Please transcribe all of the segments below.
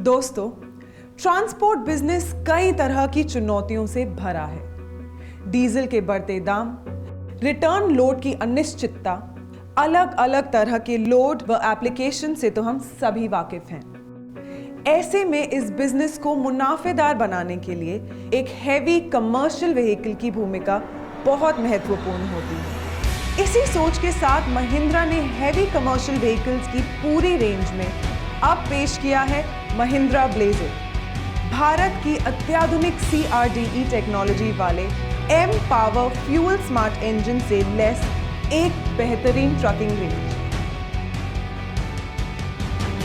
दोस्तों, transport business कई तरह की चुनौतियों से भरा है। डीजल के बढ़ते दाम, रिटर्न लोड की अनिश्चितता, अलग अलग तरह के लोड व एप्लीकेशन से तो हम सभी वाकिफ हैं। ऐसे में इस बिजनेस को मुनाफेदार बनाने के लिए एक हैवी कमर्शियल व्हीकल की भूमिका बहुत महत्वपूर्ण होती है। इसी सोच के साथ महिंद्रा ने हैवी कमर्शियल व्हीकल्स की पूरी रेंज में अब पेश किया है महिंद्रा ब्लेजो। भारत की अत्याधुनिक CRDE टेक्नोलॉजी वाले M Power Fuel Smart engine से लैस एक बेहतरीन ट्रकिंग रेंज।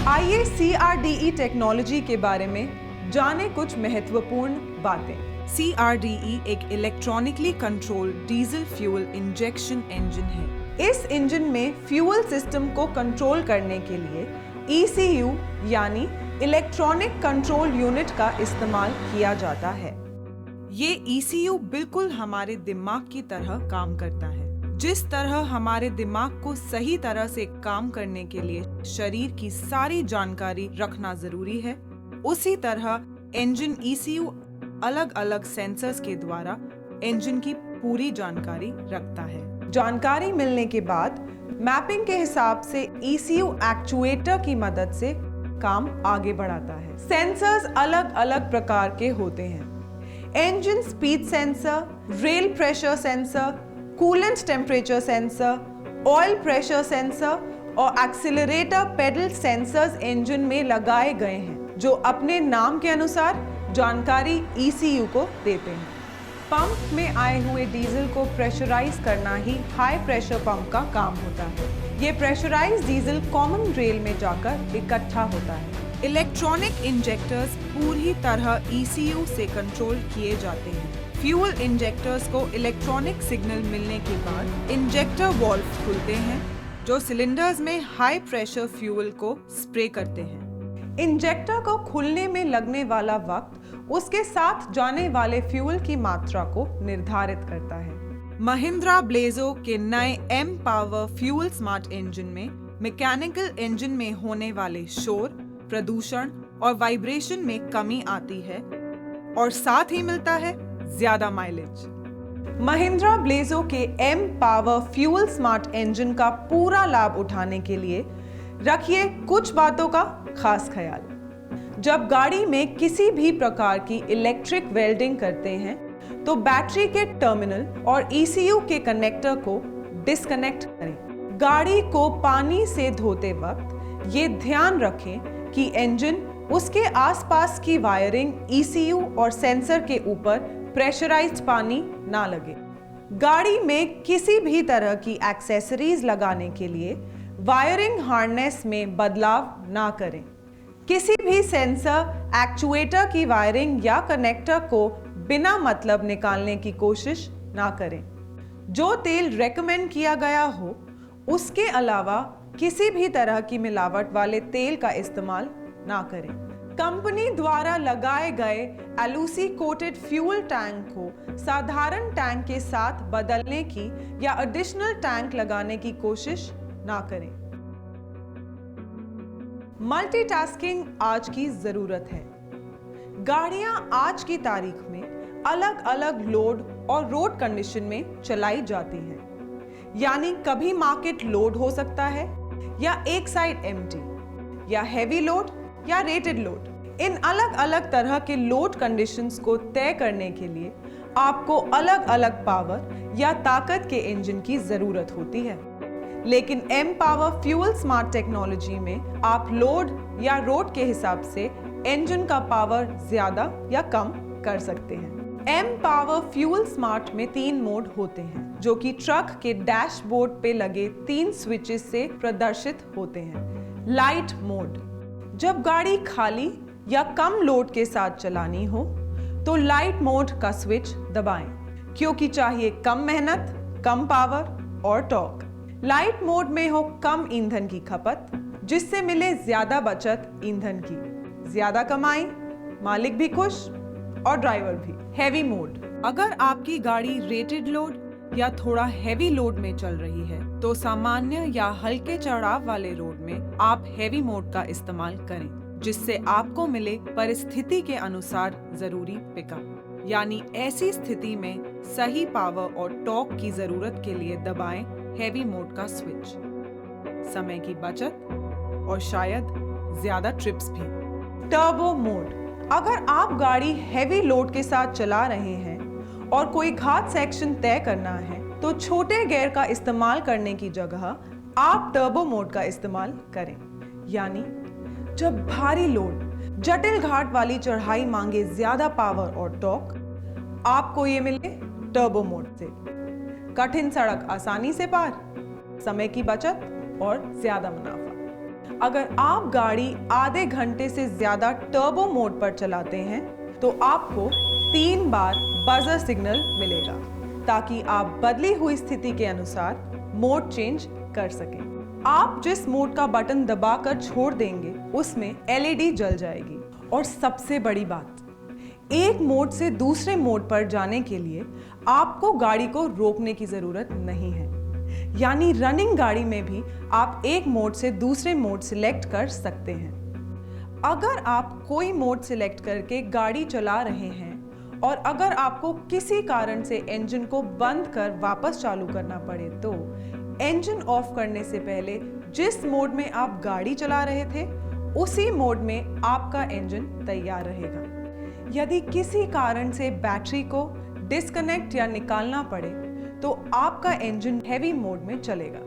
आइए CRDE टेक्नोलॉजी के बारे में जाने कुछ महत्वपूर्ण बातें। CRDE एक electronically controlled diesel fuel injection engine है। इस इंजन में फ्यूल सिस्टम को कंट्रोल करने के लिए ECU यानी इलेक्ट्रॉनिक कंट्रोल यूनिट का इस्तेमाल किया जाता है। ये ECU बिल्कुल हमारे दिमाग की तरह काम करता है। जिस तरह हमारे दिमाग को सही तरह से काम करने के लिए शरीर की सारी जानकारी रखना जरूरी है, उसी तरह इंजन ECU अलग अलग सेंसर्स के द्वारा इंजन की पूरी जानकारी रखता है। जानकारी मिलने के बाद मैपिंग के हिसाब से ECU एक्चुएटर की मदद से काम आगे बढ़ाता है। सेंसर्स अलग अलग प्रकार के होते हैं। Engine speed sensor, rail pressure sensor, coolant temperature sensor, oil pressure sensor और एक्सीलरेटर पेडल सेंसर्स इंजन में लगाए गए हैं, जो अपने नाम के अनुसार जानकारी ECU को देते हैं। पंप में आए हुए डीजल को प्रेशराइज करना ही हाई प्रेशर पंप का काम होता है। ये प्रेशराइज डीजल कॉमन रेल में जाकर इकट्ठा होता है। इलेक्ट्रॉनिक इंजेक्टर्स पूरी तरह ECU से कंट्रोल किए जाते हैं। फ्यूल इंजेक्टर्स को इलेक्ट्रॉनिक सिग्नल मिलने के बाद इंजेक्टर वाल्व खुलते हैं, जो सिलेंडर्स में हाई प्रेशर फ्यूल को स्प्रे करते हैं। इंजेक्टर को खुलने में लगने वाला वक्त उसके साथ जाने वाले फ्यूल की मात्रा को निर्धारित करता है। महिंद्रा ब्लेजो के नए M Power Fuel Smart engine में मैकेनिकल इंजन में होने वाले शोर, प्रदूषण और वाइब्रेशन में कमी आती है और साथ ही मिलता है ज्यादा माइलेज। महिंद्रा ब्लेजो के M Power Fuel Smart engine का पूरा लाभ उठाने के लिए रखिए कुछ बातों का खास ख्याल। जब गाड़ी में किसी भी प्रकार की इलेक्ट्रिक वेल्डिंग करते हैं तो बैटरी के टर्मिनल और ECU के कनेक्टर को डिस्कनेक्ट करें। गाड़ी को पानी से धोते वक्त ये ध्यान रखें कि इंजन, उसके आसपास की वायरिंग, ECU और सेंसर के ऊपर प्रेशराइज्ड पानी ना लगे। गाड़ी में किसी भी तरह की एक्सेसरीज लगाने के लिए वायरिंग हार्नेस में बदलाव ना करें। किसी भी सेंसर, एक्चुएटर की वायरिंग या कनेक्टर को बिना मतलब निकालने की कोशिश ना करें। जो तेल रेकमेंड किया गया हो, उसके अलावा किसी भी तरह की मिलावट वाले तेल का इस्तेमाल ना करें। कंपनी द्वारा लगाए गए एलुसी कोटेड फ्यूल टैंक को साधारण टैंक के साथ बदलने की या एडिशनल टैंक लगाने की कोशिश ना करें। मल्टीटास्किंग आज की जरूरत है। गाड़ियां आज की तारीख में अलग अलग लोड और रोड कंडीशन में चलाई जाती हैं। यानी कभी मार्केट लोड हो सकता है या एक साइड एम्प्टी, या हैवी लोड या रेटेड लोड। इन अलग अलग तरह के लोड कंडीशंस को तय करने के लिए आपको अलग अलग पावर या ताकत के इंजन की जरूरत होती है। लेकिन M Power Fuel Smart technology में आप लोड या रोड के हिसाब से इंजन का पावर ज्यादा या कम कर सकते हैं। एम पावर फ्यूल स्मार्ट में 3 मोड होते हैं, जो कि ट्रक के डैशबोर्ड पे लगे 3 स्विचेस से प्रदर्शित होते हैं। लाइट मोड, जब गाड़ी खाली या कम लोड के साथ चलानी हो तो लाइट मोड का स्विच दबाएं, क्योंकि चाहिए कम मेहनत, कम पावर और टॉर्क। लाइट मोड में हो कम ईंधन की खपत, जिससे मिले ज्यादा बचत ईंधन की, ज्यादा कमाई, मालिक भी खुश और ड्राइवर भी। हैवी मोड, अगर आपकी गाड़ी रेटेड लोड या थोड़ा हैवी लोड में चल रही है तो सामान्य या हल्के चढ़ाव वाले रोड में आप हैवी मोड का इस्तेमाल करें। जिससे आपको मिले परिस्थिति के अनुसार जरूरी पिकअप। यानी ऐसी स्थिति में सही पावर और टॉर्क की जरूरत के लिए दबाएं हैवी मोड का स्विच। समय की बचत और शायद ज्यादा ट्रिप्स भी। Turbo mode. अगर आप गाड़ी हैवी लोड के साथ चला रहे हैं और कोई घाट सेक्शन तय करना है तो छोटे गियर का इस्तेमाल करने की जगह आप टर्बो मोड का इस्तेमाल करें। यानी जब भारी लोड, जटिल घाट वाली चढ़ाई मांगे ज्यादा पावर और टॉर्क, आपको ये मिले टर्बो मोड से। कठिन सड़क आसानी से पार, समय की बचत और ज्यादा मुनाफा। अगर आप गाड़ी आधे घंटे से ज्यादा टर्बो मोड पर चलाते हैं तो आपको 3 बार बजर सिग्नल मिलेगा ताकि आप बदली हुई स्थिति के अनुसार मोड चेंज कर सकें। आप जिस मोड का बटन दबाकर छोड़ देंगे उसमें LED जल जाएगी। और सबसे बड़ी बात, एक मोड से दूसरे मोड पर जाने के लिए आपको गाड़ी को रोकने की जरूरत नहीं है। यानी रनिंग गाड़ी में भी आप एक मोड से दूसरे मोड सिलेक्ट कर सकते हैं। अगर आप कोई मोड सिलेक्ट करके गाड़ी चला रहे हैं और अगर आपको किसी कारण से इंजन को बंद कर वापस चालू करना पड़े तो इंजन ऑफ करने से पहले जिस मोड में आप गाड़ी चला रहे थे उसी मोड में आपका इंजन तैयार रहेगा। यदि किसी कारण से बैटरी को डिस्कनेक्ट या निकालना पड़े तो आपका इंजन हैवी मोड में चलेगा।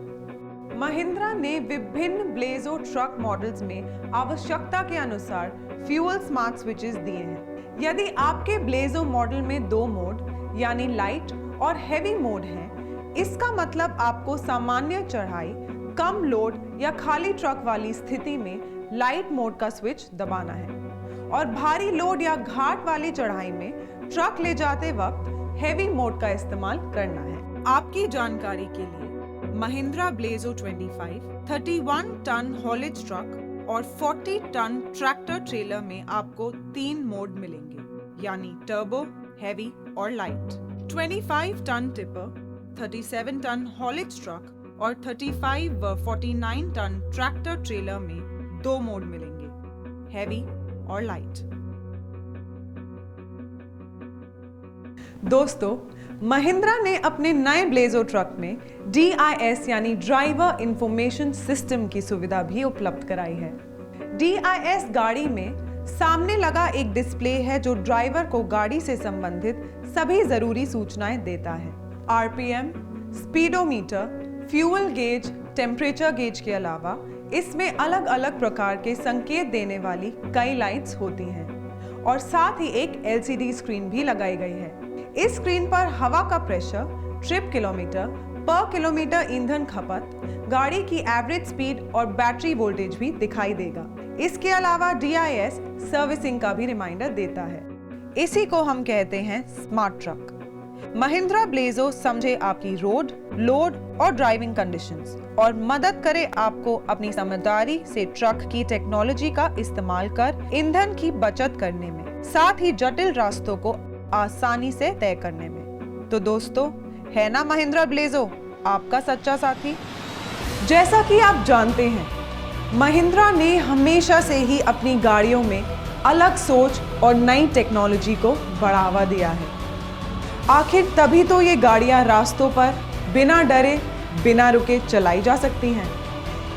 महिंद्रा ने विभिन्न ब्लेजो ट्रक मॉडल्स में आवश्यकता के अनुसार फ्यूल स्मार्ट स्विचेस दिए हैं। यदि आपके ब्लेजो मॉडल में 2 मोड यानी लाइट और हैवी मोड हैं, इसका मतलब आपको सामान्य चढ़ाई, कम लोड या खाली ट्रक वाली स्थिति में लाइट मोड का स्विच दबाना है और भारी लोड या घाट वाली चढ़ाई में ट्रक ले जाते वक्त हैवी मोड का इस्तेमाल करना है। आपकी जानकारी के लिए Mahindra Blazo 25, 31 ton haulage truck और 40 टन ट्रैक्टर ट्रेलर में आपको 3 मोड मिलेंगे यानी टर्बो, हैवी और light. 25 ton tipper, 37 ton haulage truck और 35 व 49 टन ट्रैक्टर ट्रेलर में 2 मोड मिलेंगे, हैवी और लाइट। दोस्तों, महिंद्रा ने अपने नए ब्लेजो ट्रक में DIS यानी ड्राइवर इंफॉर्मेशन सिस्टम की सुविधा भी उपलब्ध कराई है। DIS गाड़ी में सामने लगा एक डिस्प्ले है जो ड्राइवर को गाड़ी से संबंधित सभी जरूरी सूचनाएं देता है। RPM, speedometer, fuel gauge, temperature gauge के अलावा इसमें अलग अलग प्रकार के संकेत देने वाली कई लाइट्स होती हैं और साथ ही एक LCD स्क्रीन भी लगाई गई है। इस स्क्रीन पर हवा का प्रेशर, ट्रिप किलोमीटर, पर किलोमीटर ईंधन खपत, गाड़ी की एवरेज स्पीड और बैटरी वोल्टेज भी दिखाई देगा। इसके अलावा DIS सर्विसिंग का भी रिमाइंडर देता है। इसी को हम कहते हैं स्मार्ट ट्रक। महिंद्रा ब्लेजो समझे आपकी रोड, लोड और ड्राइविंग कंडीशंस और मदद करे आपको अपनी समझदारी से ट्रक की टेक्नोलॉजी का इस्तेमाल कर ईंधन की बचत करने में, साथ ही जटिल रास्तों को आसानी से तय करने में। तो दोस्तों, है ना महिंद्रा ब्लेजो आपका सच्चा साथी? जैसा कि आप जानते हैं, महिंद्रा ने हमेशा से ही अपनी गाड़ियों में अलग सोच और नई टेक्नोलॉजी को बढ़ावा दिया है। आखिर तभी तो ये गाड़ियां रास्तों पर बिना डरे, बिना रुके चलाई जा सकती हैं।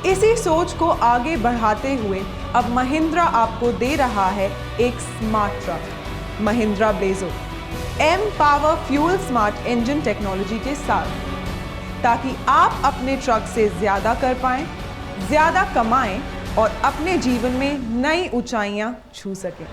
इसी सोच को आगे बढ़ाते हुए अब महिंद्रा आपको दे रहा है एक smart truck, Mahindra Blazo M power Fuel Smart engine technology के साथ, ताकि आप अपने ट्रक से ज्यादा कर पाएं, ज्यादा कमाएं और अपने जीवन में नई ऊंचाइयां छू सकें।